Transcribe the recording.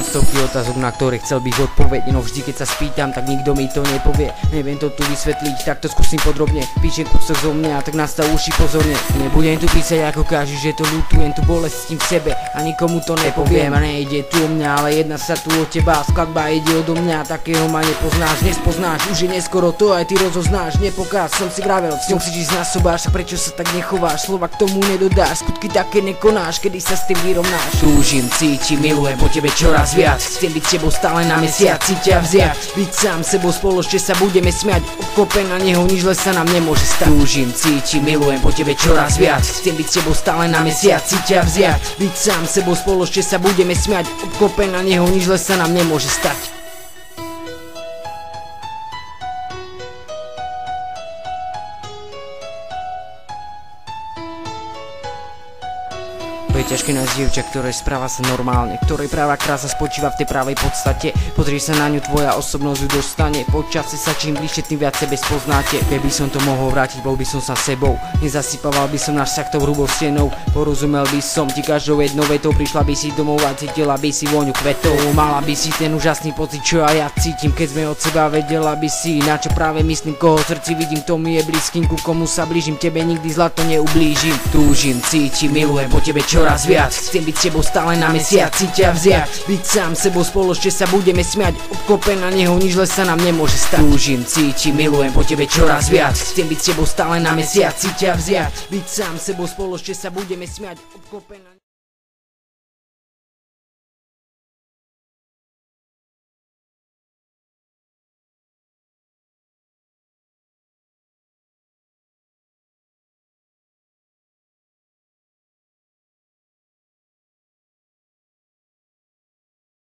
Mám stovky otázok, na ktoré chcel bych odpoveď, no vždy keď sa spýtam, tak nikto mi to nepovie. Neviem to tu vysvetliť, tak to skúsim podrobne. Píšem kúsok zo mňa, tak nastav uši pozorne. Nebudem tu písať ako každý, že to ľutujem, tu bolesť s tým v sebe a nikomu to nepoviem. A nejde tu o mňa, ale jedná sa tu o teba. Skladba ide odo mňa, takého ma nepoznáš, nespoznáš, už je neskoro, to aj ty rozoznáš. Nepokáž, som si vravel, s ňou chceš ísť na sobáš, tak prečo sa tak nechováš? Slova k tomu nedodáš, skutky také nekonáš, kedy sa s tým vyrovnáš. Túžim, cítim, milujem po tebe čoraz viac. Chcem byť s tebou stále na mesiac, ťa vziať, byť sám sebou, spoločne sa budeme smiať. Obklopen na neho, nič zle sa nám nemôže stať. Túžim, cítim, milujem po tebe čoraz viac. Chcem byť s tebou stále na mesiac, ťa vziať, byť sám sebou, spoločne sa budeme smiať. Obklopen na neho, nič zle sa nám nemôže stať. To je ťažké nájsť dievča, ktoré správa sa normálne, ktorej práva krása spočíva v tej pravej podstate. Pozri sa na ňu, tvoja osobnosť ju dostane. Po čase sa čím bližšie, tým viac sebe spoznáte. Keby som to mohol vrátiť, bol by som sa sebou. Nezasypával by som náš vzťah tou hrubou stenou. Porozumel by som ti každou jednou vetou. Prišla by si domov a cítila by si vôňu kvetov. Mala by si ten úžasný pocit, čo aj ja cítim, keď sme od seba. Vedela by si, na čo práve myslím, koho v srdci vidím, to mi je blízkym, ku komu sa blížim. Tebe nikdy zlato neublížim. Túžim, cítim, milujem po tebe čoraz viac. Chcem byť s tebou stále na mesiac, ťa vziať, byť sám sebou, spoločne sa budeme smiať. Obklopen na neho, nič zle sa nám nemôže stať. Túžim, cítim, milujem po tebe čoraz viac. Chcem byť s tebou stále na mesiac, ťa vziať, byť sám sebou, spoločne sa budeme smiať. Obklopen na